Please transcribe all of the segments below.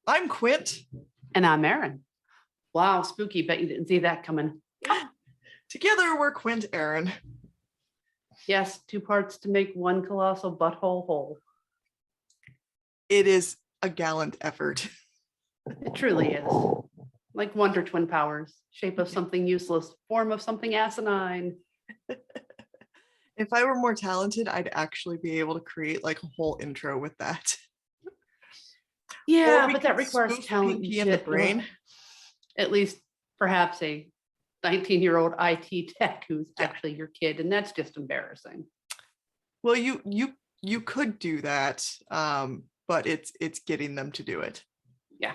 I'm Quent. And I'm Aron. Wow, spooky. Bet you didn't see that coming. Together, we're Quent and Aron. Yes, two parts to make one colossal butthole whole. It is a gallant effort. It truly is. Like Wonder Twin powers, shape of something useless, form of something asinine. If I were more talented, I'd actually be able to create like a whole intro with that. Yeah, but that requires talent Pinky in the brain. At least perhaps a 19-year-old IT tech who's actually your kid, and that's just embarrassing. Well, you could do that, but it's getting them to do it. Yeah.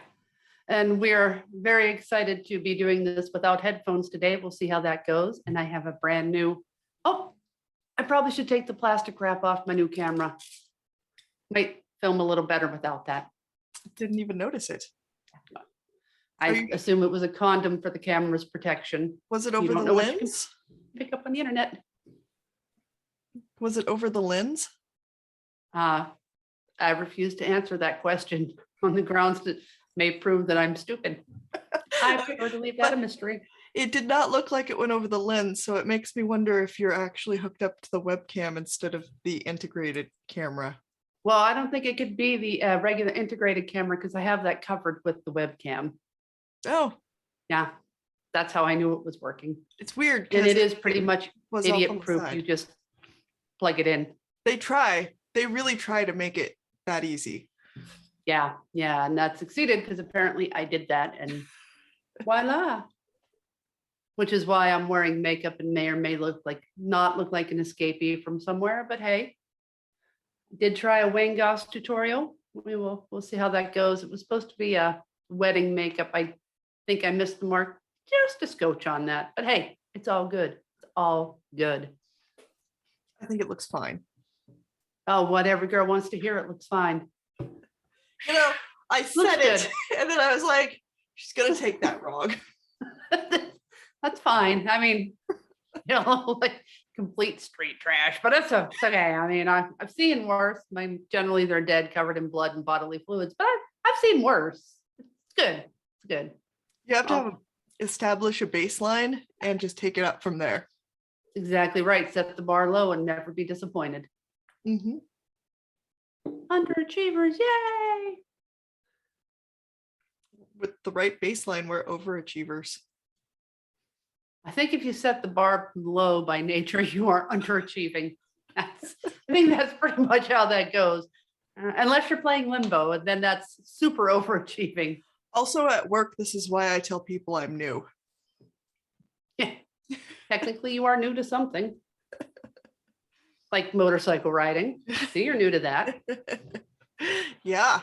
And we're very excited to be doing this without headphones today. We'll see how that goes. And I have a brand new, I probably should take the plastic wrap off my new camera. Might film a little better without that. Didn't even notice it. I assume it was a condom for the camera's protection. Was it over the lens? Pick up on the internet. Was it over the lens? I refuse to answer that question on the grounds that may prove that I'm stupid. I prefer to leave that a mystery. It did not look like it went over the lens, so it makes me wonder if you're actually hooked up to the webcam instead of the integrated camera. Well, I don't think it could be the regular integrated camera because I have that covered with the webcam. Oh. Yeah, that's how I knew it was working. It's weird. And it is pretty much idiot proof. You just plug it in. They really try to make it that easy. Yeah, and that succeeded because apparently I did that and voila. Which is why I'm wearing makeup and may or may not look like an escapee from somewhere, but hey, did try a Wayne Goss tutorial. We'll see how that goes. It was supposed to be a wedding makeup. I think I missed the mark just a scotch on that, but hey, it's all good. It's all good. I think it looks fine. Oh, what every girl wants to hear, it looks fine. You know, I said it and then I was like, she's gonna take that wrong. That's fine. I mean, like complete street trash, but it's okay. I mean, I've seen worse. I mean, generally they're dead, covered in blood and bodily fluids, but I've seen worse. It's good. It's good. You have to establish a baseline and just take it up from there. Exactly right. Set the bar low and never be disappointed. Mm-hmm. Underachievers, yay! With the right baseline, we're overachievers. I think if you set the bar low by nature, you are underachieving. I think that's pretty much how that goes. Unless you're playing limbo, and then that's super overachieving. Also at work, this is why I tell people I'm new. Yeah. Technically, you are new to something. Like motorcycle riding. See, you're new to that. Yeah.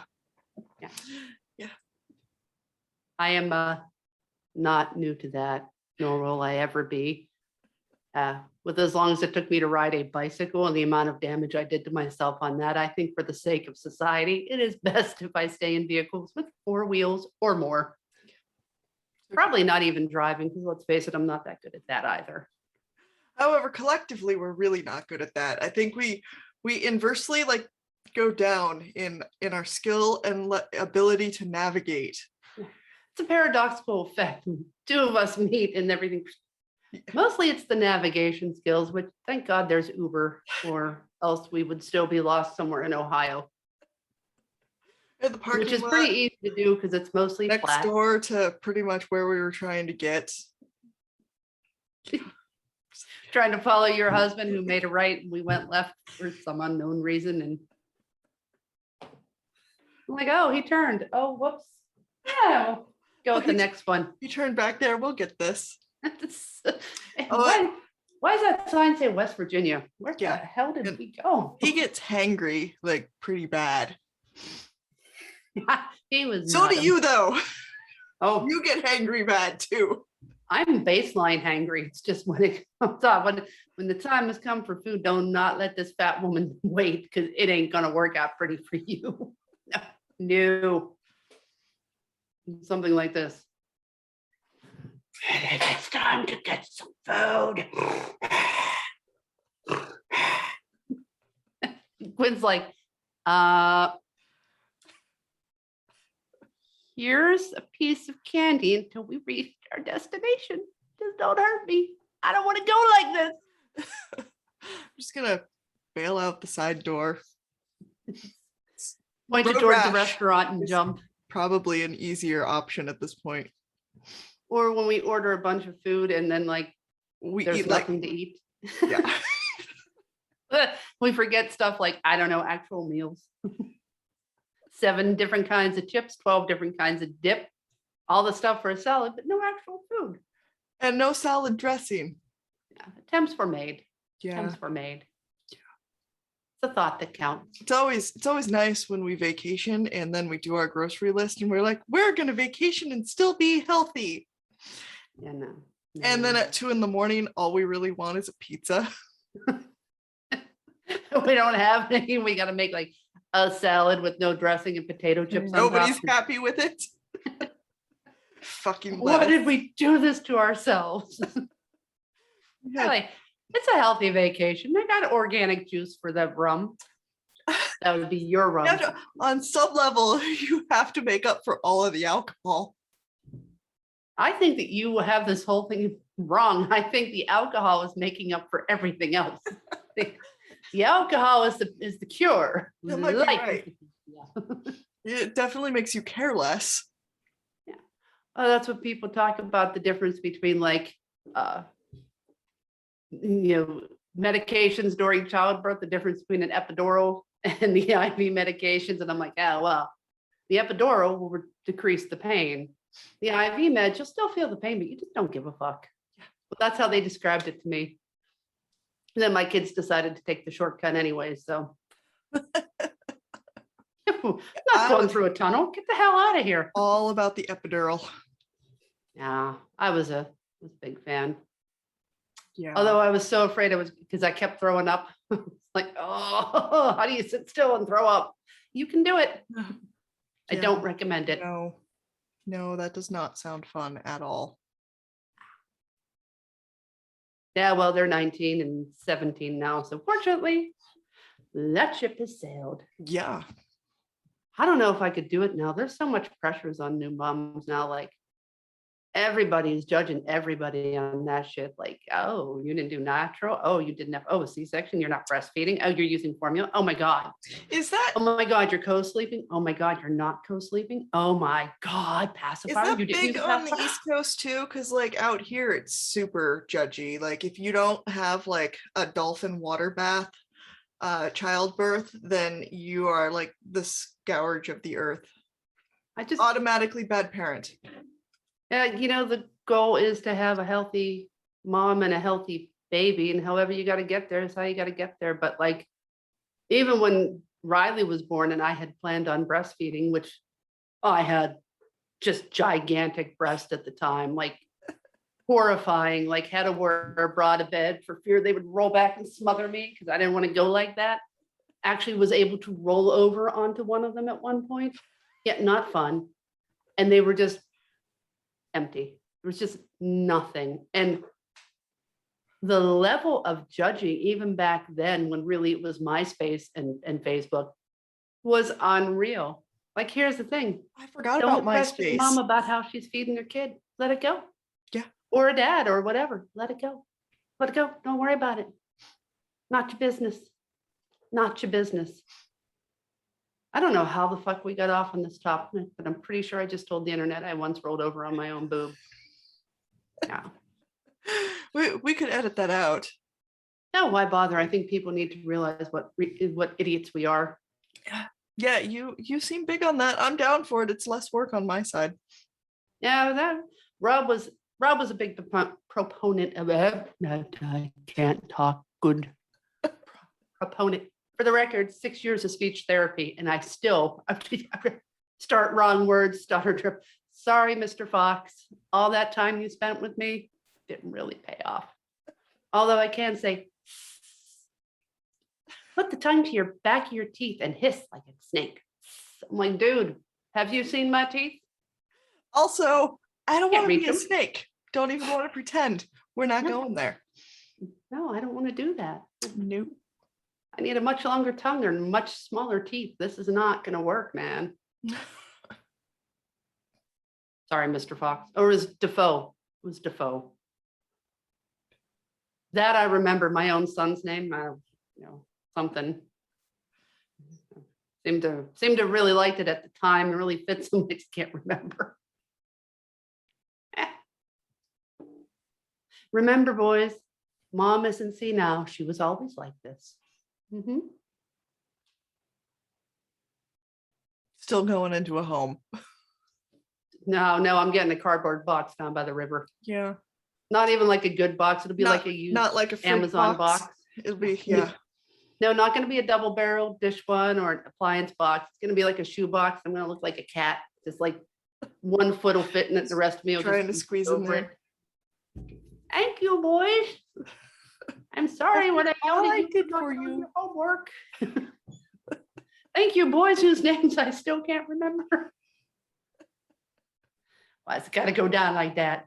I am not new to that, nor will I ever be. With as long as it took me to ride a bicycle and the amount of damage I did to myself on that, I think for the sake of society, it is best if I stay in vehicles with 4 wheels or more. Probably not even driving, because let's face it, I'm not that good at that either. However, collectively, we're really not good at that. I think we inversely go down in our skill and ability to navigate. It's a paradoxical effect. 2 of us meet and everything. Mostly it's the navigation skills, which thank God there's Uber, or else we would still be lost somewhere in Ohio. In the parking which is lot, pretty easy to do because it's mostly next flat. door to pretty much where we were trying to get. Trying to follow your husband who made a right and we went left for some unknown reason. And I'm like, oh, he turned. Oh, whoops. Yeah, we'll go with the next one. You turned back there. We'll get this. Why does that sign say West Virginia? Where the hell did we go? He gets hangry pretty bad. He was. So do you though. Oh, you get hangry bad too. I'm baseline hangry. It's just when it comes up, when the time has come for food, do not let this fat woman wait because it ain't gonna work out pretty for you. No. Something like this. It's time to get some food. Quinn's like, here's a piece of candy until we reach our destination. Just don't hurt me. I don't want to go like this. I'm just gonna bail out the side door. Pointed Road towards the rash restaurant and is jump. Probably an easier option at this point. Or when we order a bunch of food and then like We there's eat nothing to eat. yeah. We forget stuff like, I don't know, actual meals. 7 different kinds of chips, 12 different kinds of dip, all the stuff for a salad, but no actual food. And no salad dressing. Yeah, attempts were made. Yeah. Attempts were made. It's a thought that counts. It's always nice when we vacation and then we do our grocery list and we're like, we're gonna vacation and still be healthy. Yeah, no. And then at 2 a.m, all we really want is a pizza. We don't have any. We got to make like a salad with no dressing and potato chips. Nobody's on top. happy with it. Fucking Why lettuce. did we do this to ourselves? Yeah. Really, it's a healthy vacation. They got organic juice for the rum. That would be your rum. Yeah, on some level, you have to make up for all of the alcohol. I think that you have this whole thing wrong. I think the alcohol is making up for everything else. The alcohol is the cure. That might be right. Yeah. It definitely makes you care less. Yeah. Oh, that's what people talk about, the difference between like medications during childbirth, the difference between an epidural and the IV medications. And I'm like, oh, well, the epidural will decrease the pain. The IV meds, you'll still feel the pain, but you just don't give a fuck. But that's how they described it to me. And then my kids decided to take the shortcut anyway. So not going through a tunnel. Get the hell out of here. All about the epidural. Yeah, I was a big fan. Yeah. Although I was so afraid because I kept throwing up. Like, oh, how do you sit still and throw up? You can do it. I don't recommend it. No, that does not sound fun at all. Yeah, well, they're 19 and 17 now. So fortunately, that ship has sailed. Yeah. I don't know if I could do it now. There's so much pressures on new moms now. Like everybody's judging everybody on that shit. Like, oh, you didn't do natural. Oh, you didn't have, a C-section. You're not breastfeeding. Oh, you're using formula. Oh my God. Is that? Oh my God, you're co-sleeping. Oh my God, you're not co-sleeping. Oh my God, pacifier. Is that You didn't big use on the pacifier. East Coast too? Because like out here, it's super judgy. Like if you don't have like a dolphin water bath childbirth, then you are like the scourge of the earth. I just Automatically bad parent. the goal is to have a healthy mom and a healthy baby, and however you got to get there is how you got to get there. But like, even when Riley was born and I had planned on breastfeeding, which I had just gigantic breast at the time, like horrifying, like had to wear a bra to bed for fear they would roll back and smother me because I didn't want to go like that. Actually was able to roll over onto one of them at one point, yet not fun. And they were just empty. There was just nothing. And the level of judging, even back then, when really it was MySpace and Facebook, was unreal. Like, here's the thing. I forgot Don't about question MySpace. mom about how she's feeding her kid. Let it go. Yeah. Or a dad or whatever. Let it go. Let it go. Don't worry about it. Not your business. Not your business. I don't know how the fuck we got off on this topic, but I'm pretty sure I just told the internet I once rolled over on my own boob. Yeah. We could edit that out. No, why bother? I think people need to realize what idiots we are. Yeah, you seem big on that. I'm down for it. It's less work on my side. Yeah, that Rob was a big proponent of it. I can't talk good. Proponent. For the record, 6 years of speech therapy, and I still start wrong words, stutter trip. Sorry, Mr. Fox. All that time you spent with me didn't really pay off. Although I can say, put the tongue to your back of your teeth and hiss like a snake. I'm like, dude, have you seen my teeth? Also, I don't want to reach be a them. snake. Don't even want to pretend. We're not No. going there. No, I don't want to do that. Nope. I need a much longer tongue and much smaller teeth. This is not going to work, man. Sorry, Mr. Fox. Or it was Defoe. It was Defoe. That I remember my own son's name. Something. Seemed to really liked it at the time. It really fits him. I just can't remember. Remember, boys, Mom isn't see now. She was always like this. Mm-hmm. Still going into a home. No, I'm getting a cardboard box down by the river. Yeah. Not even like a good box. It'll be like a used not like a fruit Amazon box. It'll be, yeah. No, not going to be a double barrel dish one or an appliance box. It's going to be like a shoe box. I'm going to look like a cat. Just like 1 foot will fit in it. The rest of me will Trying to just squeeze in there. Thank you, boys. I'm sorry what I all I yelled at did you for on you. your homework. Thank you, boys, whose names I still can't remember. Why it's got to go down like that?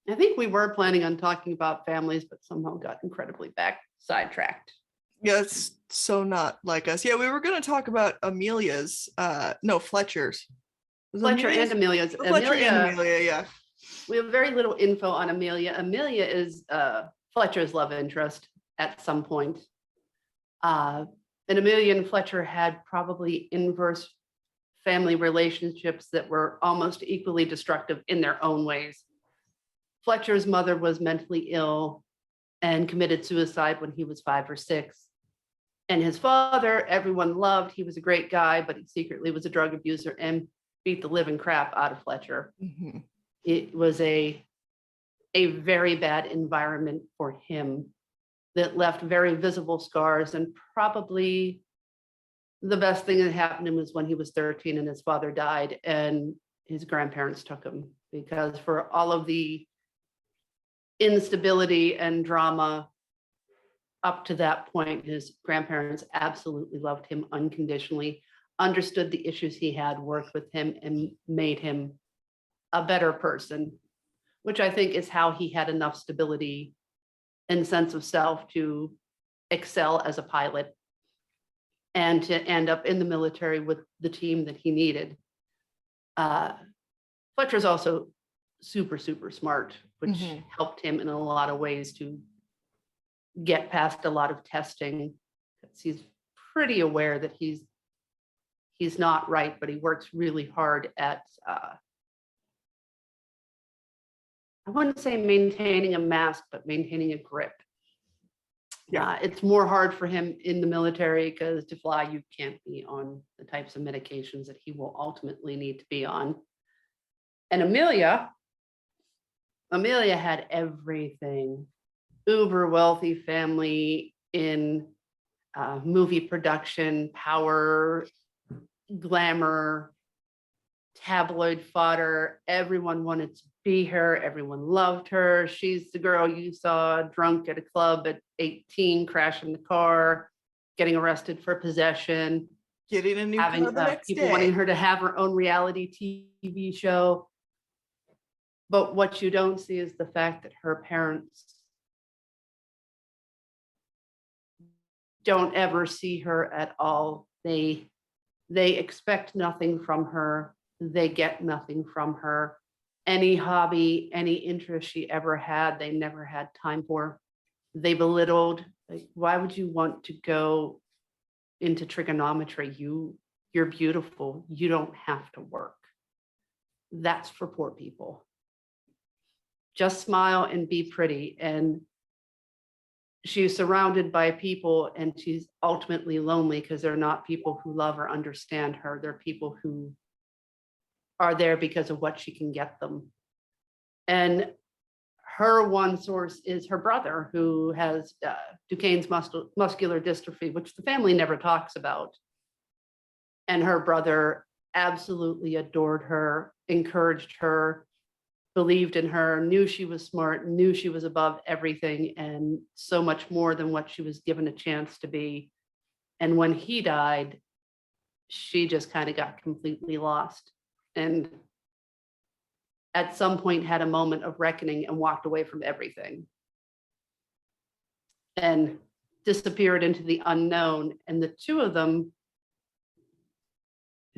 I think we were planning on talking about families, but somehow got incredibly sidetracked. Yeah, it's so not like us. Yeah, we were going to talk about Amelia's, no, Fletcher's. Fletcher and Amelia's. Fletcher and Amelia, yeah. We have very little info on Amelia. Amelia is Fletcher's love interest at some point. And Amelia and Fletcher had probably inverse family relationships that were almost equally destructive in their own ways. Fletcher's mother was mentally ill and committed suicide when he was 5 or 6. And his father, everyone loved. He was a great guy, but he secretly was a drug abuser and beat the living crap out of Fletcher. Mm-hmm. It was a very bad environment for him that left very visible scars. And probably the best thing that happened to him was when he was 13 and his father died and his grandparents took him, because for all of the instability and drama up to that point, his grandparents absolutely loved him unconditionally, understood the issues he had, worked with him, and made him a better person, which I think is how he had enough stability and sense of self to excel as a pilot and to end up in the military with the team that he needed. Fletcher's also super, super smart, which helped him in a lot of ways to get past a lot of testing. He's pretty aware that he's not right, but he works really hard at I wouldn't say maintaining a mask, but maintaining a grip. Yeah, it's more hard for him in the military because to fly, you can't be on the types of medications that he will ultimately need to be on. And Amelia had everything. Uber wealthy family in movie production, power, glamour, tabloid fodder. Everyone wanted to be her. Everyone loved her. She's the girl you saw drunk at a club at 18, crashing the car, getting arrested for possession, getting a new car the next people day. wanting her to have her own reality TV show. But what you don't see is the fact that her parents don't ever see her at all. They expect nothing from her. They get nothing from her. Any hobby, any interest she ever had, they never had time for. They belittled. Like, why would you want to go into trigonometry? You're beautiful. You don't have to work. That's for poor people. Just smile and be pretty. And she's surrounded by people and she's ultimately lonely because they're not people who love or understand her. They're people who are there because of what she can get them. And her one source is her brother, who has Duchenne's muscular dystrophy, which the family never talks about. And her brother absolutely adored her, encouraged her, believed in her, knew she was smart, knew she was above everything and so much more than what she was given a chance to be. And when he died, she just kind of got completely lost. And at some point had a moment of reckoning and walked away from everything and disappeared into the unknown. And the two of them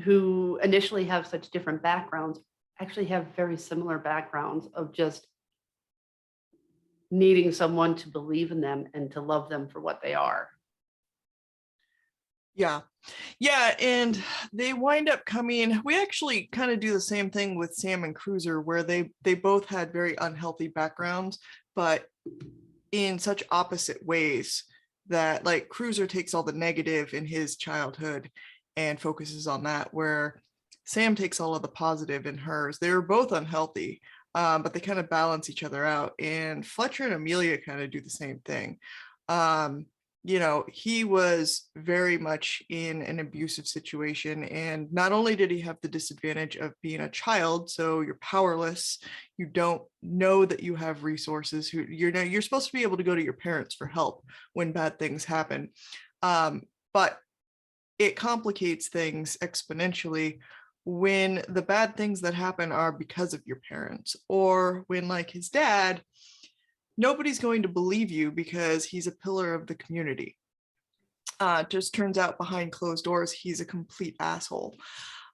who initially have such different backgrounds actually have very similar backgrounds of just needing someone to believe in them and to love them for what they are. Yeah. Yeah. And they wind up coming, we actually kind of do the same thing with Sam and Cruiser, where they both had very unhealthy backgrounds, but in such opposite ways, that like Cruiser takes all the negative in his childhood and focuses on that, where Sam takes all of the positive in hers. They were both unhealthy, but they kind of balance each other out. And Fletcher and Amelia kind of do the same thing. Um, he was very much in an abusive situation. And not only did he have the disadvantage of being a child, so you're powerless, you don't know that you have resources, you're supposed to be able to go to your parents for help when bad things happen. But it complicates things exponentially when the bad things that happen are because of your parents, or when, like his dad, nobody's going to believe you because he's a pillar of the community. Just turns out behind closed doors, he's a complete asshole.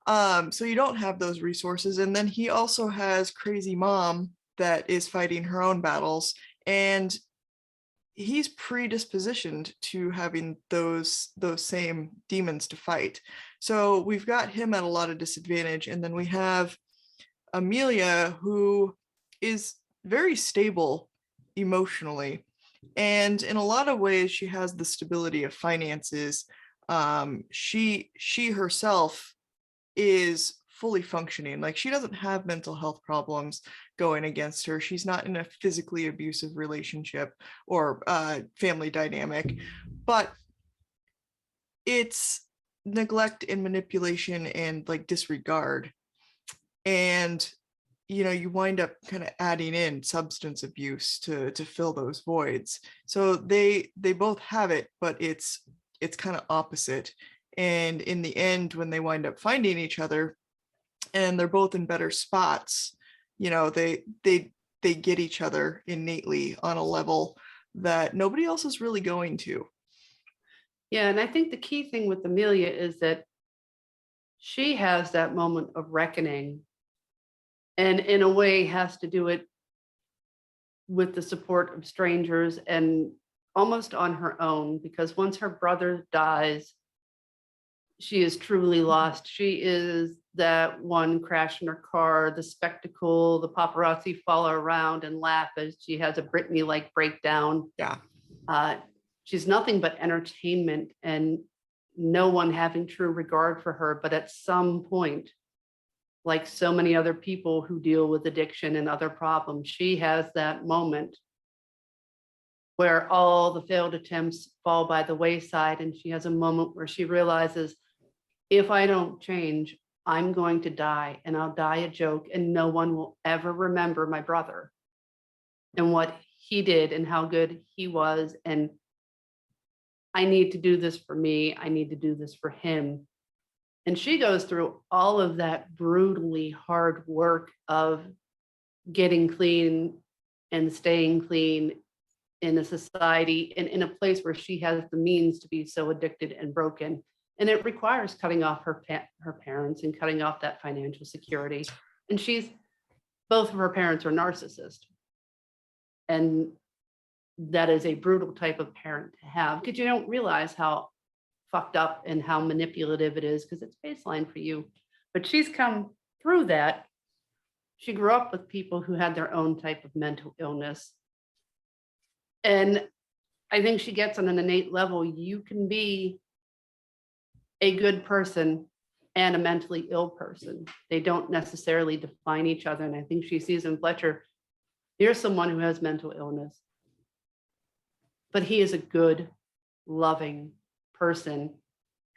So you don't have those resources. And then he also has crazy mom that is fighting her own battles. And he's predispositioned to having those same demons to fight. So we've got him at a lot of disadvantage. And then we have Amelia, who is very stable emotionally. And in a lot of ways, she has the stability of finances. She herself is fully functioning. Like, she doesn't have mental health problems going against her. She's not in a physically abusive relationship or family dynamic, but it's neglect and manipulation and like disregard. And you wind up kind of adding in substance abuse to fill those voids. So they both have it, but it's kind of opposite. And in the end, when they wind up finding each other and they're both in better spots, they get each other innately on a level that nobody else is really going to. Yeah, and I think the key thing with Amelia is that she has that moment of reckoning, and in a way has to do it with the support of strangers and almost on her own, because once her brother dies, she is truly lost. She is that one crash in her car, the spectacle, the paparazzi follow around and laugh as she has a Britney-like breakdown. Yeah. She's nothing but entertainment and no one having true regard for her. But at some point, like so many other people who deal with addiction and other problems, she has that moment where all the failed attempts fall by the wayside. And she has a moment where she realizes, if I don't change, I'm going to die, and I'll die a joke, and no one will ever remember my brother and what he did and how good he was. And I need to do this for me. I need to do this for him. And she goes through all of that brutally hard work of getting clean and staying clean in a society and in a place where she has the means to be so addicted and broken. And it requires cutting off her parents and cutting off that financial security. And both of her parents are narcissists. And that is a brutal type of parent to have, because you don't realize how fucked up and how manipulative it is, because it's baseline for you. But she's come through that. She grew up with people who had their own type of mental illness. And I think she gets on an innate level, you can be a good person and a mentally ill person. They don't necessarily define each other. And I think she sees in Fletcher, here's someone who has mental illness, but he is a good, loving person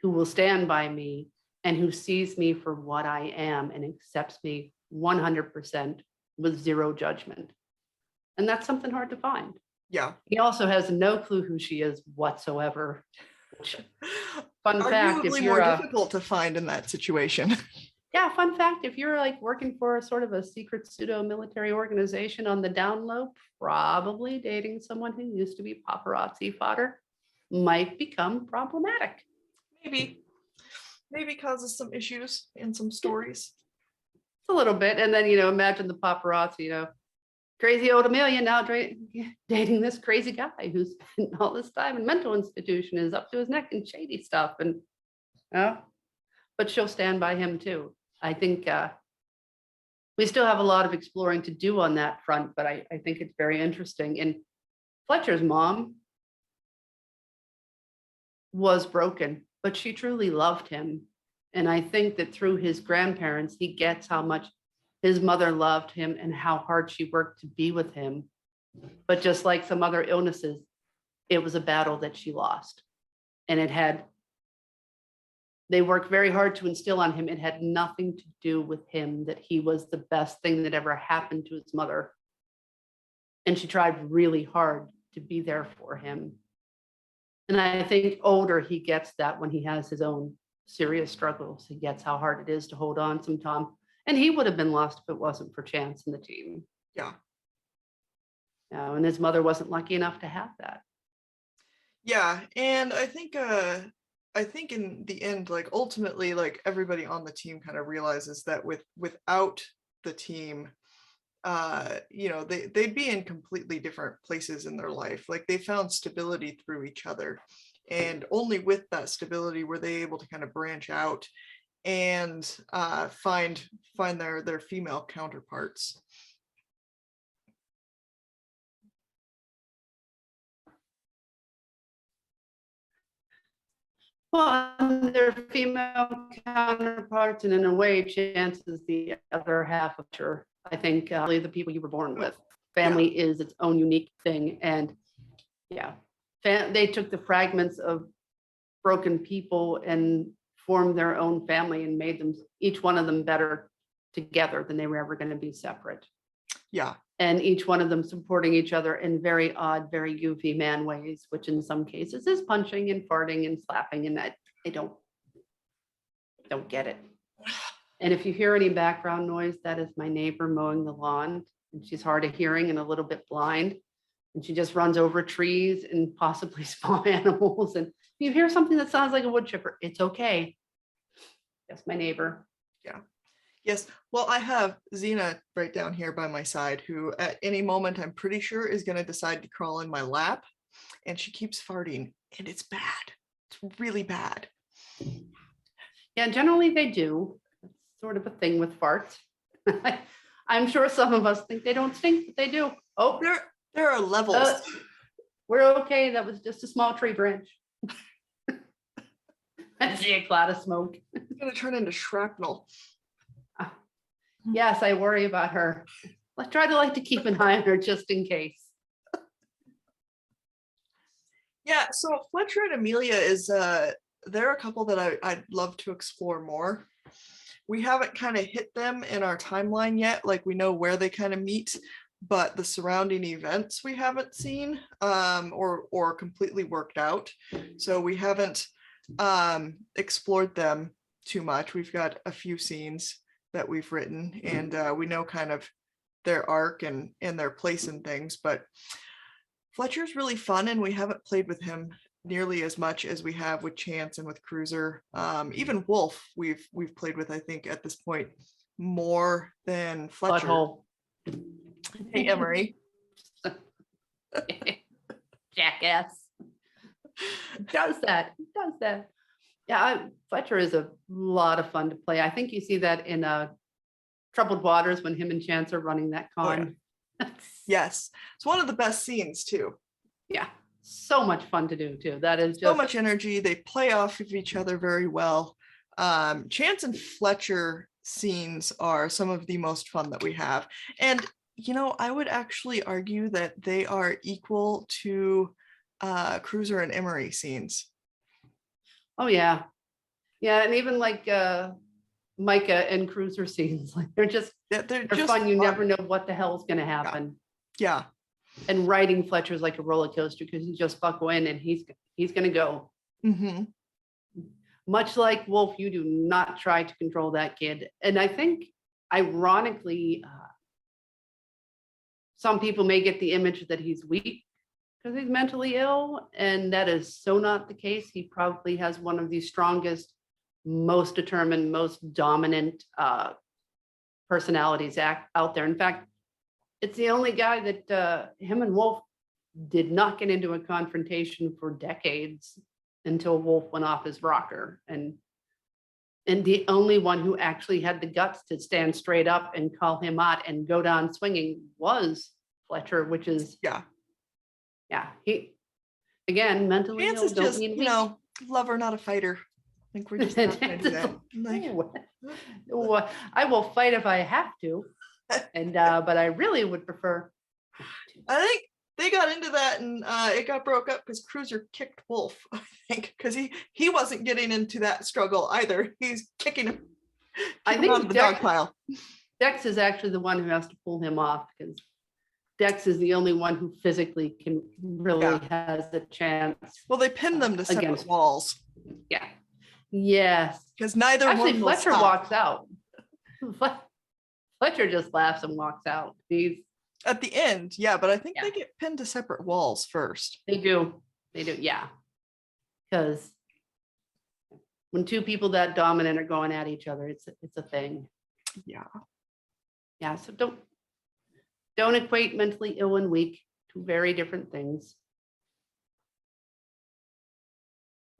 who will stand by me and who sees me for what I am and accepts me 100% with zero judgment. And that's something hard to find. Yeah. He also has no clue who she is whatsoever. Fun fact, if Arguably you're more difficult to find in that situation. Yeah, fun fact, if you're like working for a sort of a secret pseudo military organization on the down low, probably dating someone who used to be paparazzi fodder might become problematic. Maybe. maybe causes some issues in some stories. A little bit. And then, imagine the paparazzi, crazy old Amelia now dating this crazy guy who's spent all this time in mental institution, is up to his neck in shady stuff. And, but she'll stand by him too. I think we still have a lot of exploring to do on that front, but I think it's very interesting. And Fletcher's mom was broken, but she truly loved him. And I think that through his grandparents, he gets how much his mother loved him and how hard she worked to be with him. But just like some other illnesses, it was a battle that she lost. And they worked very hard to instill on him. It had nothing to do with him, that he was the best thing that ever happened to his mother. And she tried really hard to be there for him. And I think older, he gets that when he has his own serious struggles. He gets how hard it is to hold on sometimes. And he would have been lost if it wasn't for Chance and the team. Yeah. And his mother wasn't lucky enough to have that. Yeah. And I think in the end, like ultimately, like everybody on the team kind of realizes that without the team, they'd be in completely different places in their life. Like they found stability through each other, and only with that stability were they able to kind of branch out and find their female counterparts. Well, their female counterparts, and in a way, Chance is the other half of her. I think really the people you were born with. Family is its own unique thing. And they took the fragments of broken people and formed their own family and made them, each one of them, better together than they were ever going to be separate. Yeah. And each one of them supporting each other in very odd, very goofy man ways, which in some cases is punching and farting and slapping, and I don't get it. And if you hear any background noise, that is my neighbor mowing the lawn, and she's hard of hearing and a little bit blind. And she just runs over trees and possibly small animals. And if you hear something that sounds like a wood chipper, it's okay. That's my neighbor. Yeah. Yes. Well, I have Xena right down here by my side, who at any moment I'm pretty sure is going to decide to crawl in my lap. And she keeps farting, and it's bad. It's really bad. Yeah, generally they do. It's sort of a thing with farts. I'm sure some of us think they don't stink, but they do. Oh, there are levels. We're okay. That was just a small tree branch. I see a cloud of smoke. It's going to turn into shrapnel. Yes, I worry about her. Let's try to keep an eye on her just in case. Yeah, so Fletcher and Amelia they're a couple that I'd love to explore more. We haven't kind of hit them in our timeline yet. Like we know where they kind of meet, but the surrounding events we haven't seen or completely worked out. So we haven't explored them too much. We've got a few scenes that we've written, and we know kind of their arc and their place in things, but Fletcher's really fun, and we haven't played with him nearly as much as we have with Chance and with Cruiser. Even Wolf we've played with, I think at this point, more than Fletcher. Butthole. Hey, Emery. Jackass. Does that. Yeah, Fletcher is a lot of fun to play. I think you see that in Troubled Waters when him and Chance are running that con. Oh, yeah. Yes, it's one of the best scenes too. Yeah, so much fun to do too. That is just so much energy. They play off of each other very well. Chance and Fletcher scenes are some of the most fun that we have, and I would actually argue that they are equal to Cruiser and Emery scenes. Oh yeah, and even Micah and Cruiser scenes, they're just fun. You never know what the hell is going to happen. Yeah. And riding Fletcher's like a roller coaster because you just buckle in and he's going to go. Mm-hmm. Much like Wolf, you do not try to control that kid. And I think, ironically, some people may get the image that he's weak because he's mentally ill, and that is so not the case. He probably has one of the strongest most determined, most dominant personalities out there. In fact, it's the only guy that him and Wolf did not get into a confrontation for decades until Wolf went off his rocker. And the only one who actually had the guts to stand straight up and call him out and go down swinging was Fletcher, which is, Yeah. He, again, mentally Chance ill, is don't just, mean you weak. know, lover, not a fighter. I think we're just not gonna do that. Like, Ooh, I will fight if I have to. And but I really would prefer not to. I think they got into that and it got broke up because Cruiser kicked Wolf, I think, because he wasn't getting into that struggle either. He's kicking him, I think out of the dog pile. Dex is actually the one who has to pull him off, because Dex is the only one who physically can really has a chance. Well, they pinned them to separate against walls. Yeah. Yes. Because neither Actually, one will Fletcher stop. walks out. Fletcher just laughs and walks out. He's At the end, yeah, but I think Yeah. they get pinned to separate walls first. They do, yeah. Because when two people that dominant are going at each other, it's a thing. Yeah. So don't equate mentally ill and weak, two very different things.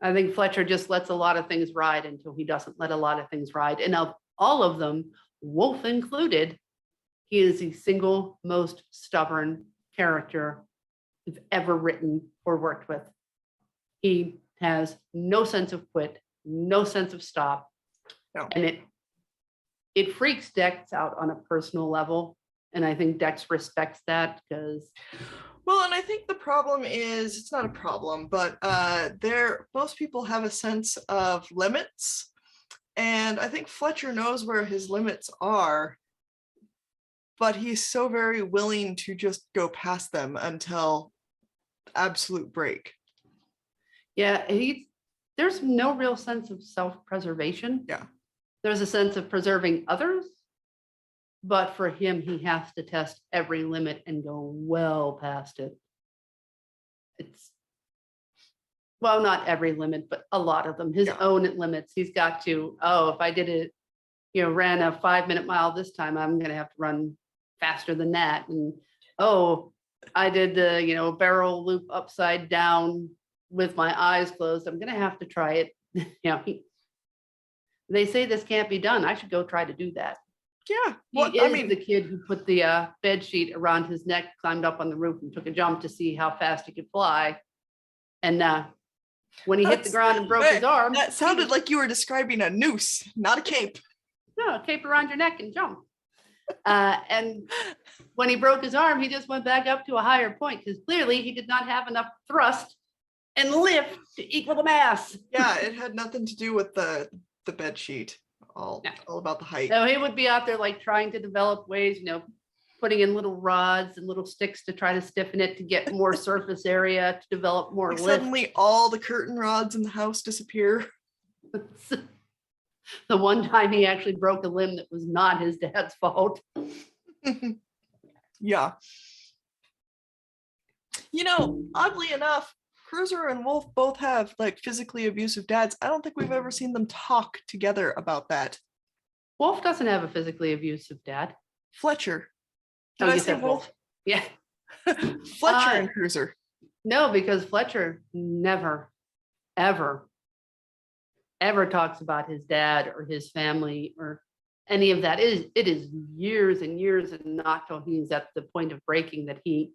I think Fletcher just lets a lot of things ride until he doesn't let a lot of things ride. And of all of them, Wolf included, he is the single most stubborn character we've ever written or worked with. He has no sense of quit, no sense of stop. No. And it freaks Dex out on a personal level. And I think Dex respects that, because Well, and I think the problem is, it's not a problem, but most people have a sense of limits. And I think Fletcher knows where his limits are, but he's so very willing to just go past them until absolute break. yeah, there's no real sense of self-preservation. Yeah. There's a sense of preserving others, but for him, he has to test every limit and go well past it. It's, well, not every limit, but a lot of them, his own limits. He's got to, if I did it, ran a 5-minute mile this time, I'm going to have to run faster than that. And, I did the, barrel loop upside down with my eyes closed. I'm going to have to try it. They say this can't be done. I should go try to do that. Yeah. Well, he is the kid who put the bed sheet around his neck, climbed up on the roof and took a jump to see how fast he could fly. And when he hit the ground and broke his arm. That sounded like you were describing a noose, not a cape. No, a cape around your neck and jump. And when he broke his arm, he just went back up to a higher point, because clearly he did not have enough thrust and lift to equal the mass. Yeah, it had nothing to do with the bed sheet. All about the height. So he would be out there like trying to develop ways, putting in little rods and little sticks to try to stiffen it to get more surface area, to develop more lift. Suddenly all the curtain rods in the house disappear. The one time he actually broke a limb that was not his dad's fault. Yeah. Oddly enough, Cruiser and Wolf both have like physically abusive dads. I don't think we've ever seen them talk together about that. Wolf doesn't have a physically abusive dad. Fletcher. Did I say Wolf? Yeah. Fletcher and Cruiser. No, because Fletcher never, ever talks about his dad or his family or any of that. It is years and years, and not till he's at the point of breaking that he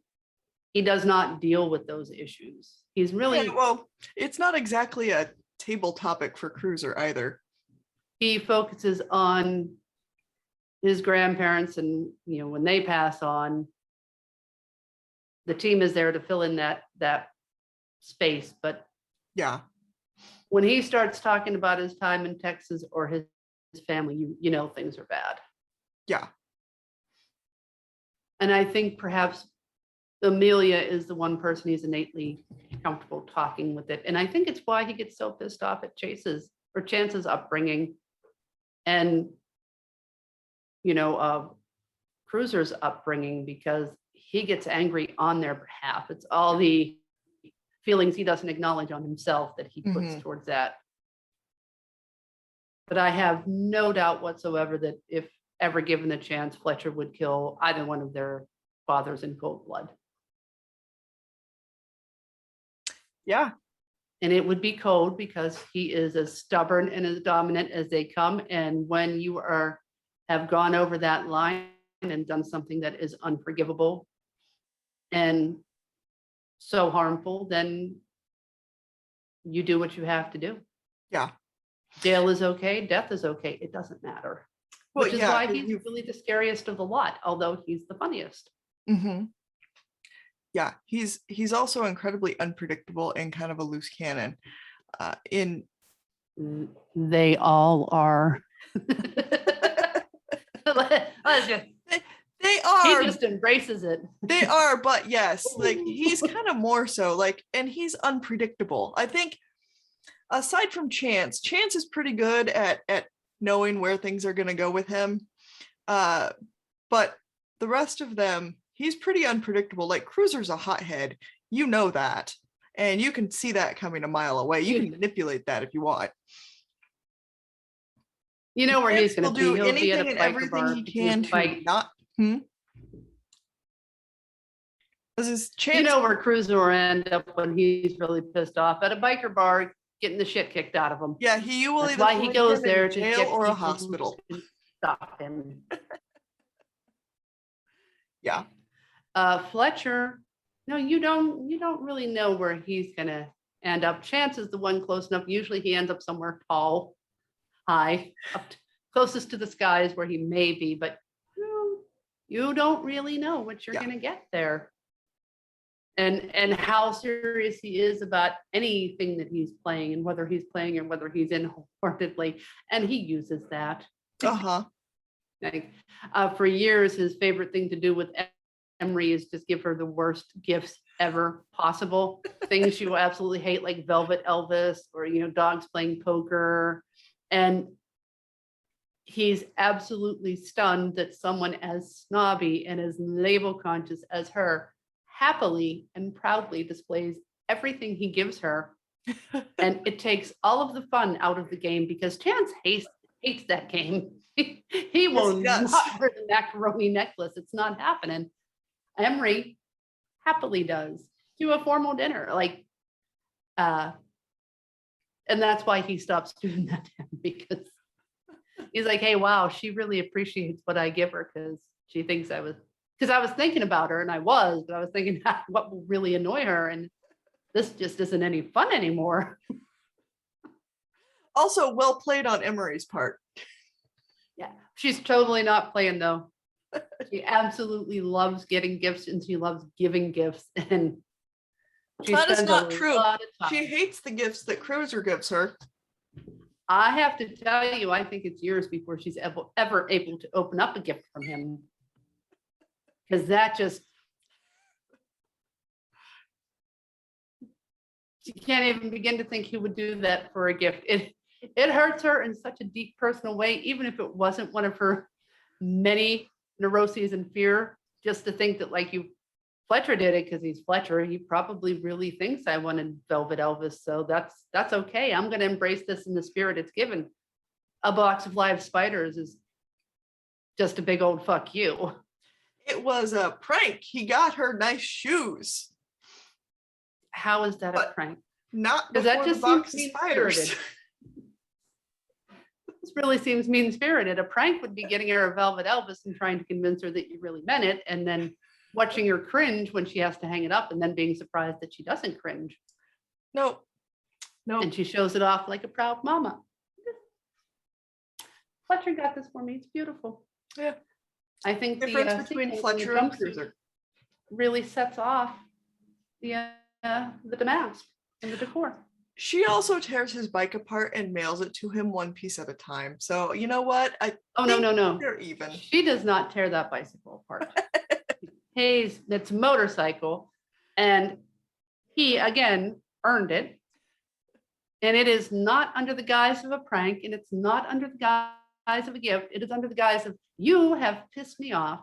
does not deal with those issues. He's really it's not exactly a table topic for Cruiser either. He focuses on his grandparents, and when they pass on, the team is there to fill in that space. But yeah, when he starts talking about his time in Texas or his family, things are bad. Yeah. And I think perhaps Amelia is the one person he's innately comfortable talking with it. And I think it's why he gets so pissed off at Chance's upbringing and, Cruiser's upbringing, because he gets angry on their behalf. It's all the feelings he doesn't acknowledge on himself that he puts towards that. But I have no doubt whatsoever that if ever given the chance, Fletcher would kill either one of their fathers in cold blood. Yeah. And it would be cold because he is as stubborn and as dominant as they come. And when you have gone over that line and done something that is unforgivable and so harmful, then you do what you have to do. Yeah. Jail is okay, death is okay. It doesn't matter. Well, Which is yeah, why 'cause he's really the scariest of the lot, although he's the funniest. Mm-hmm. Yeah, he's also incredibly unpredictable and kind of a loose cannon. They all are. Let's just, They he are, just embraces it. they are, but yes, like he's kind of more so like, and he's unpredictable. I think aside from Chance is pretty good at knowing where things are going to go with him. But the rest of them, he's pretty unpredictable. Like Cruiser's a hothead, you know that, and you can see that coming a mile away. You can manipulate that if you want. You know where he's Chance going to will be. do He'll be at anything a and biker everything bar he to can to fight. not. This is Chance. You know where Cruiser will end up when he's really pissed off at a biker bar, getting the shit kicked out of him. Yeah, you will That's either why he find goes him in there to jail get or a people hospital. to stop him. Yeah. Fletcher, no, you don't really know where he's gonna end up. Chance is the one close enough. Usually he ends up somewhere tall, high, closest to the sky is where he may be, but you don't really know what you're gonna get there. And how serious he is about anything that he's playing, and whether he's playing or whether he's in wholeheartedly, and he uses that. Uh-huh. Like, for years, his favorite thing to do with Emery is just give her the worst gifts ever possible. Things she will absolutely hate, like Velvet Elvis or, dogs playing poker. And he's absolutely stunned that someone as snobby and as label conscious as her happily and proudly displays everything he gives her. And it takes all of the fun out of the game because Chance hates that game. He will not wear the macaroni necklace. It's not happening. Emery happily does to a formal dinner, and that's why he stops doing that to him, because he's like, hey, wow, she really appreciates what I give her because she thinks because I was thinking about her, and I was thinking what will really annoy her, and this just isn't any fun anymore. Also, well played on Emery's part. Yeah, she's totally not playing though. She absolutely loves getting gifts, and she loves giving gifts, and that is not true. She hates the gifts that Cruiser gives her. I have to tell you, I think it's years before she's ever able to open up a gift from him, because that just, she can't even begin to think he would do that for a gift. It hurts her in such a deep personal way, even if it wasn't one of her many neuroses and fear, just to think that Fletcher did it because he's Fletcher. He probably really thinks I wanted Velvet Elvis, so that's okay. I'm going to embrace this in the spirit it's given. A box of live spiders is just a big old fuck you. It was a prank. He got her nice shoes. How is that a prank? Not before that just the box seems of spiders. This really seems mean-spirited. A prank would be getting her a Velvet Elvis and trying to convince her that you really meant it, and then watching her cringe when she has to hang it up, and then being surprised that she doesn't cringe. No. And she shows it off like a proud mama. Fletcher got this for me. It's beautiful. Yeah. I think the difference between Fletcher and Cruiser really sets off the mask and the decor. She also tears his bike apart and mails it to him one piece at a time. So you know what? No. They're even. She does not tear that bicycle apart. It's a motorcycle, and he again earned it. And it is not under the guise of a prank, and it's not under the guise of a gift. It is under the guise of, you have pissed me off.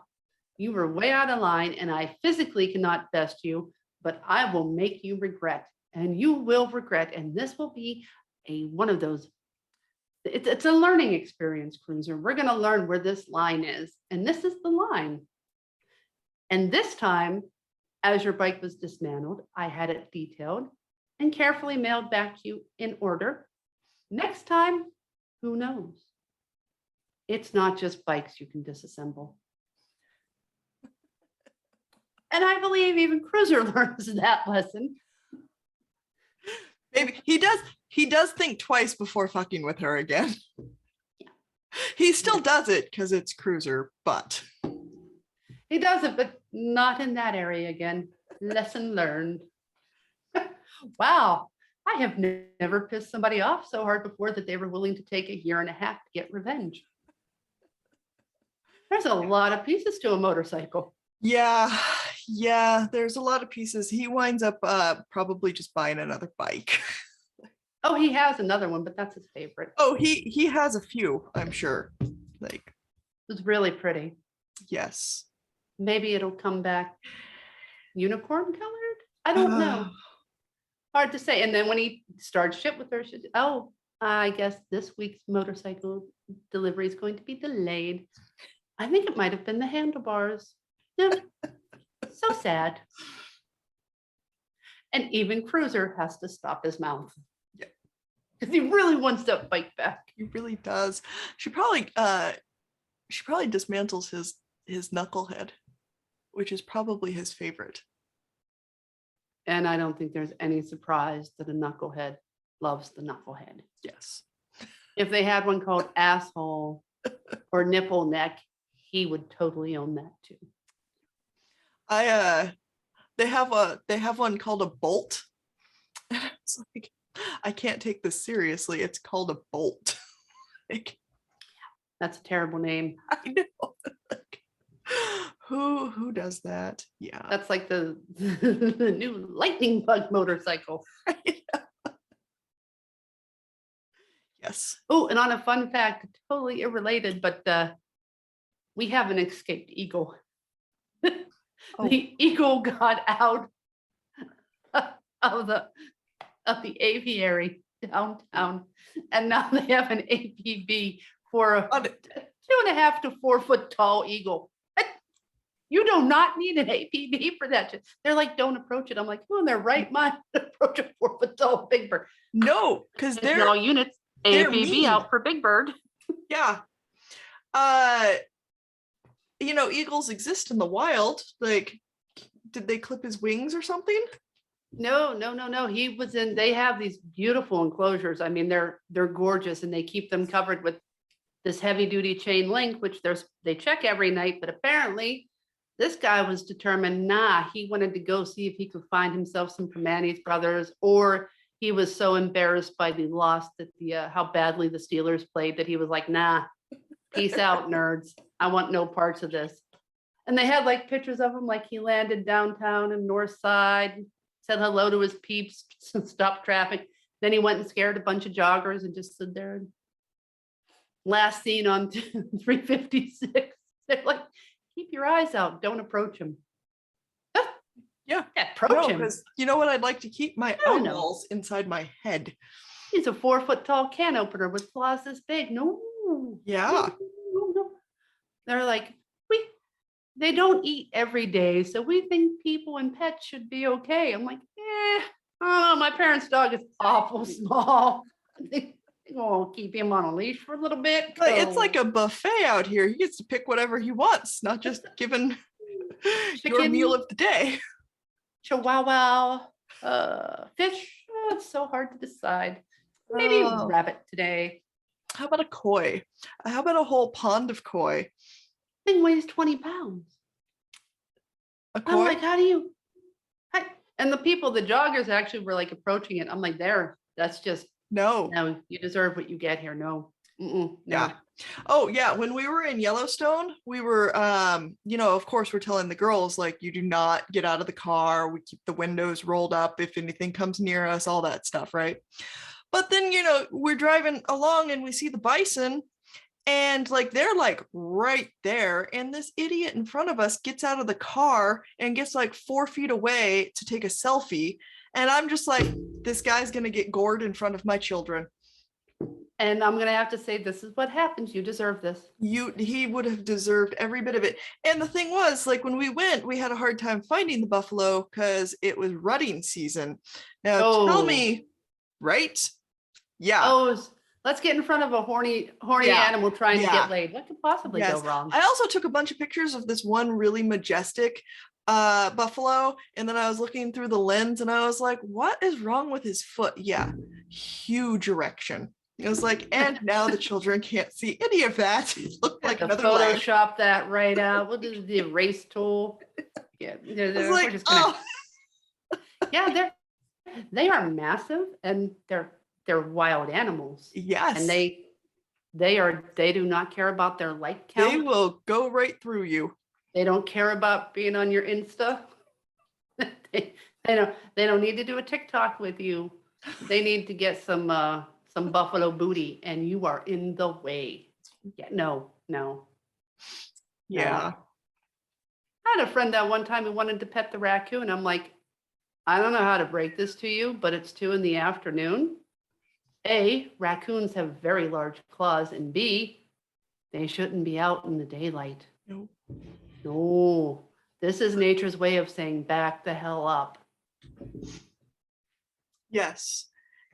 You were way out of line, and I physically cannot best you, but I will make you regret. And you will regret, and this will be one of those It's a learning experience, Cruiser. We're going to learn where this line is. And this is the line. And this time, as your bike was dismantled, I had it detailed and carefully mailed back to you in order. Next time, who knows? It's not just bikes you can disassemble. And I believe even Cruiser learns that lesson. Maybe he does think twice before fucking with her again. Yeah. He still does it because it's Cruiser, but He does it, but not in that area again. Lesson learned. Wow. I have never pissed somebody off so hard before that they were willing to take 1.5 years to get revenge. There's a lot of pieces to a motorcycle. yeah, there's a lot of pieces. He winds up probably just buying another bike. Oh, he has another one, but that's his favorite. Oh, he has a few, I'm sure. Like, It was really pretty. yes. Maybe it'll come back unicorn colored. I don't know. Hard to say. And then when he starts shit with her, she, oh, I guess this week's motorcycle delivery is going to be delayed. I think it might have been the handlebars. Yeah. So sad. And even Cruiser has to stop his mouth. Yeah. Because he really wants that bike back. He really does. She probably dismantles his knucklehead, which is probably his favorite. And I don't think there's any surprise that a knucklehead loves the knucklehead. Yes. If they had one called asshole or nipple neck, he would totally own that too. They have one called a bolt. It's like, I can't take this seriously. It's called a bolt. Like, That's a terrible name. I know. Like, who does that? Yeah. That's like the the new lightning bug motorcycle. Yes. Oh, and on a fun fact, totally irrelated, but we have an escaped eagle. The eagle got out of the aviary downtown, and now they have an APB for a 2.5 to 4 foot tall eagle. You do not need an APB for that. They're like, don't approach it. I'm like, oh, they're right mind to approach a 4 foot tall big bird. No, because they're all units. they're APB mean. out for big bird. Yeah. Eagles exist in the wild. Like, did they clip his wings or something? No. He was in, they have these beautiful enclosures. I mean, they're gorgeous, and they keep them covered with this heavy duty chain link, which they check every night, but apparently this guy was determined, he wanted to go see if he could find himself some Primanti's brothers, or he was so embarrassed by the loss that how badly the Steelers played that he was like, peace out, nerds. I want no parts of this. And they had like pictures of him, like he landed downtown in North Side, said hello to his peeps, stopped traffic. Then he went and scared a bunch of joggers and just stood there. Last seen on 356. They're like, keep your eyes out. Don't approach him. Yeah. Approach him. Because you know what? I'd like to keep my eyeballs inside my head. He's a 4 foot tall can opener with claws this big. No. Yeah. No. They're like, they don't eat every day, so we think people and pets should be okay. I'm like, oh, my parents' dog is awful small. We'll keep him on a leash for a little bit. But it's like a buffet out here. He gets to pick whatever he wants, not just given your meal of the day. Chihuahua, fish. Oh, it's so hard to decide. Maybe rabbit today. How about a koi? How about a whole pond of koi? Thing weighs 20 pounds. A koi? I'm like, how do you? And the joggers actually were like approaching it. I'm like, that's just no. You deserve what you get here. No. No. Yeah. Oh yeah. When we were in Yellowstone, we were, of course, we're telling the girls like, you do not get out of the car. We keep the windows rolled up if anything comes near us, all that stuff, right? But then, we're driving along and we see the bison, and like they're like right there, and this idiot in front of us gets out of the car and gets like 4 feet away to take a selfie, and I'm just like, this guy's gonna get gored in front of my children. And I'm gonna have to say, this is what happens. You deserve this. He would have deserved every bit of it. And the thing was, like when we went, we had a hard time finding the buffalo because it was rutting season. Now tell me, right? Yeah. Oh, let's get in front of a horny Yeah. animal trying to Yeah. get laid. What could possibly Yes. go wrong? I also took a bunch of pictures of this one really majestic buffalo, and then I was looking through the lens and I was like, what is wrong with his foot? Yeah, huge erection. It was like, and now the children can't see any of that. It looked like another leg. Photoshop that right out. What is the erase tool? Yeah, It's like, we're just gonna, oh, yeah, they are massive and they're wild animals. yes. And they do not care about their like count. They will go right through you. They don't care about being on your Insta. they don't need to do a TikTok with you. They need to get some buffalo booty, and you are in the way. Yeah, no. Yeah. I had a friend that one time who wanted to pet the raccoon. I'm like, I don't know how to break this to you, but it's 2 PM. A, raccoons have very large claws, and B, they shouldn't be out in the daylight. No, this is nature's way of saying back the hell up. Yes.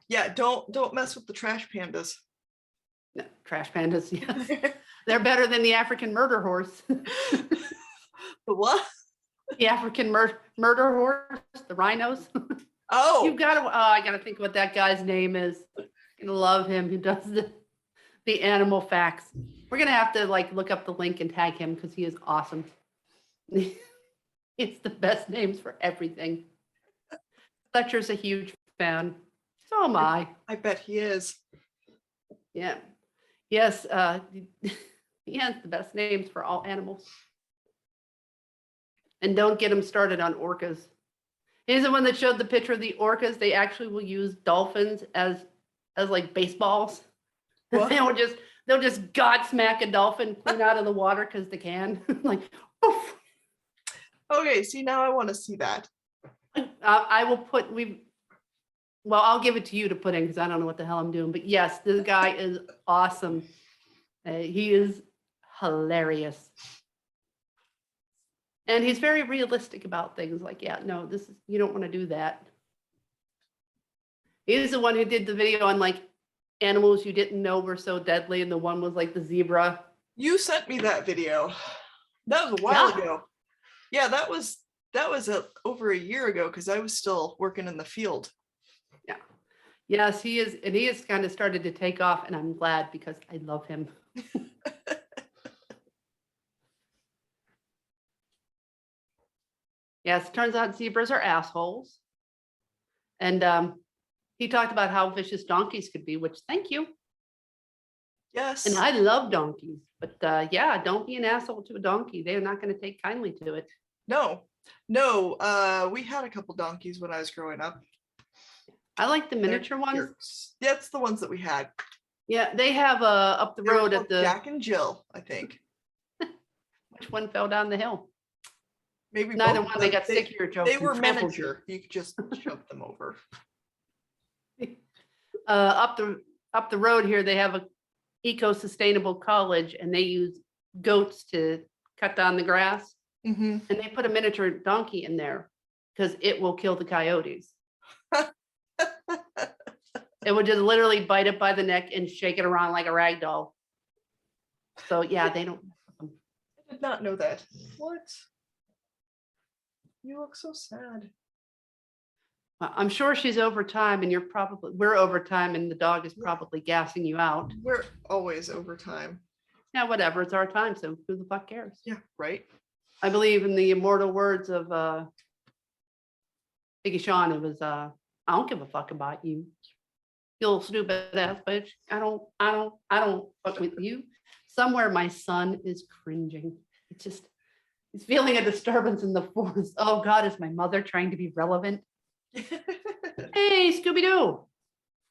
Yeah, don't mess with the trash pandas. No, trash pandas, yes. They're better than the African murder horse. The what? The African murder horse, the rhinos. Oh, I gotta think what that guy's name is. I'm gonna love him. Who does the animal facts? We're gonna have to like look up the link and tag him because he is awesome. It's the best names for everything. Fletcher's a huge fan. So am I. I bet he is. Yeah. Yes. He has the best names for all animals. And don't get him started on orcas. He's the one that showed the picture of the orcas. They actually will use dolphins as like baseballs. What? They'll just Godsmack a dolphin clean out of the water because they can. Like, poof. Okay, see, now I want to see that. I will put, I'll give it to you to put in because I don't know what the hell I'm doing. But yes, this guy is awesome. He is hilarious. And he's very realistic about things like, yeah, no, you don't want to do that. He's the one who did the video on like animals you didn't know were so deadly. And the one was like the zebra. You sent me that video. That was a while ago. Yeah, that was over a year ago because I was still working in the field. Yeah. Yes, he is. And he has kind of started to take off. And I'm glad because I love him. Yes, turns out zebras are assholes. And he talked about how vicious donkeys could be, which thank you. Yes. And I love donkeys, but yeah, don't be an asshole to a donkey. They're not going to take kindly to it. No, we had a couple donkeys when I was growing up. I like the miniature ones. That's the ones that we had. Yeah, they have up the road at the Jack and Jill, I think. Which one fell down the hill? Maybe neither one. They got sick here. They were miniature. You could just shove them over. Up the road here, they have a eco-sustainable college, and they use goats to cut down the grass. Mm-hmm. And they put a miniature donkey in there because it will kill the coyotes. It would just literally bite it by the neck and shake it around like a rag doll. So yeah, they don't. I did not know that. What? You look so sad. I'm sure she's over time, and we're over time, and the dog is probably gassing you out. We're always over time. Yeah, whatever. It's our time, so who the fuck cares? Yeah, right. I believe in the immortal words of Biggie Sean. It was, I don't give a fuck about you, you little stupid ass bitch. I don't fuck with you. Somewhere my son is cringing. He's feeling a disturbance in the force. Oh God, is my mother trying to be relevant? Hey, Scooby-Doo.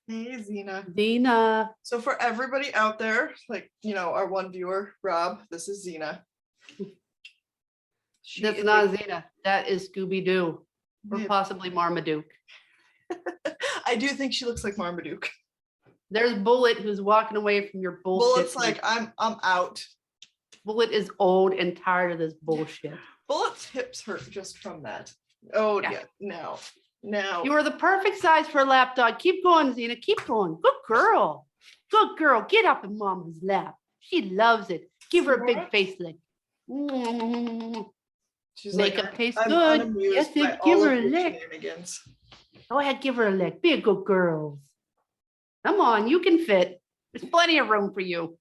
Hey, Xena. Xena. So for everybody out there, like, our one viewer, Rob, this is Xena. That's not Xena. That is Scooby-Doo. Or possibly Marmaduke. I do think she looks like Marmaduke. There's Bullet who's walking away from your bullshit. Bullet's like, I'm out. Bullet is old and tired of this bullshit. Bullet's hips hurt just from that. Oh yeah, no. You are the perfect size for a lap dog. Keep going, Xena. Keep going. Good girl. Good girl. Get up in mama's lap. She loves it. Give her a big face lick. She's Makeup like, tastes I'm good. unamused Yes, by give all her of a your lick. shenanigans. Go ahead, give her a lick. Be a good girl. Come on, you can fit. There's plenty of room for you.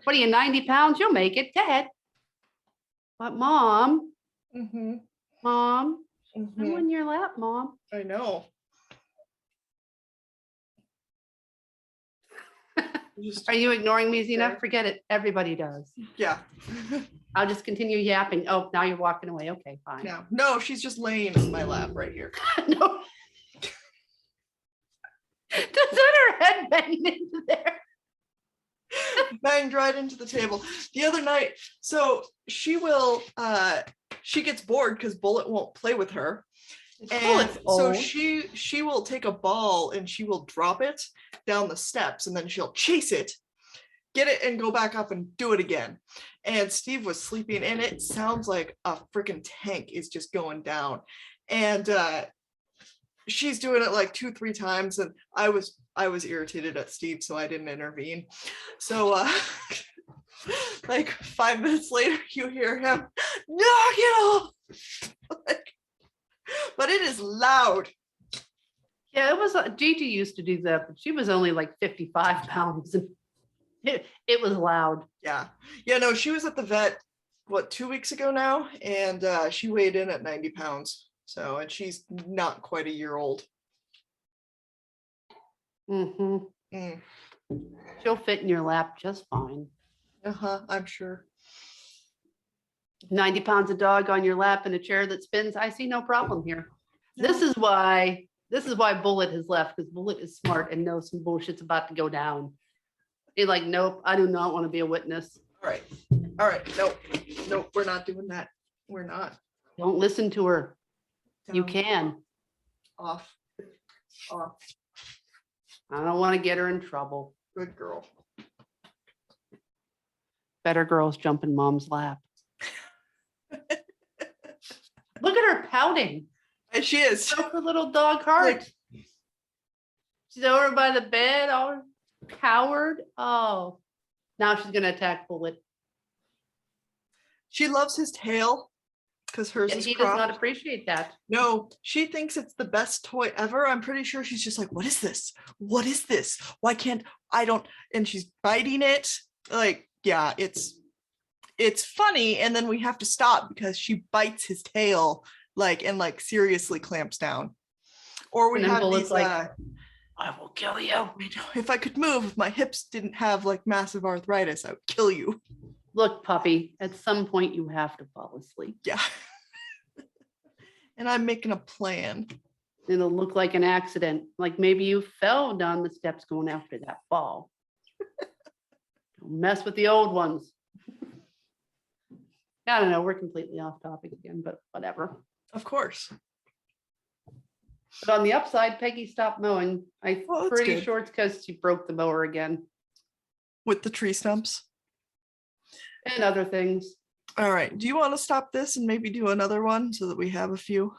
What are you, 90 pounds? You'll make it. Go ahead. But mom, mom, I'm on your lap, mom. I know. Are you ignoring me, Xena? Forget it. Everybody does. Yeah. I'll just continue yapping. Oh, now you're walking away. Okay, fine. No, she's just laying in my lap right here. No. Does her head bang into there? Banged right into the table. The other night, so she gets bored because Bullet won't play with her. And so she will take a ball and she will drop it down the steps and then she'll chase it, get it, and go back up and do it again. And Steve was sleeping and it sounds like a freaking tank is just going down. And she's doing it like 2-3 times, and I was irritated at Steve, so I didn't intervene. So like 5 minutes later, you hear him knock it off. Like, but it is loud. Yeah, it was. Gigi used to do that, but she was only like 55 pounds. And it was loud. Yeah. No, she was at the vet, 2 weeks ago now, and she weighed in at 90 pounds. So, and she's not quite a year old. She'll fit in your lap just fine. I'm sure. 90 pounds of dog on your lap in a chair that spins. I see no problem here. No. This is why Bullet has left, because Bullet is smart and knows some bullshit's about to go down. He's like, nope, I do not want to be a witness. All right. Nope, we're not doing that. We're not. Don't listen to her. Down. You can. Off. I don't want to get her in trouble. Good girl. Better girls jump in mom's lap. Look at her pouting. And she is. So her little dog heart. She's over by the bed, all cowered. Oh, now she's going to attack Bullet. She loves his tail because hers is he cropped. does not appreciate that. No, she thinks it's the best toy ever. I'm pretty sure she's just like, what is this? What is this? Why can't I don't? And she's biting it. Like, yeah, it's funny. And then we have to stop because she bites his tail, and seriously clamps down. Or we have these like, I will kill you. If I could move, if my hips didn't have massive arthritis, I would kill you. Look, puppy, at some point you have to fall asleep. Yeah. And I'm making a plan. It'll look like an accident. Like maybe you fell down the steps going after that ball. Don't mess with the old ones. I don't know. We're completely off topic again, but whatever. Of course. But on the upside, Peggy stopped mowing. I'm pretty sure it's because she broke the mower again. With the tree stumps? And other things. All right. Do you want to stop this and maybe do another one so that we have a few?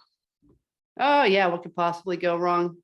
Oh, yeah. What could possibly go wrong?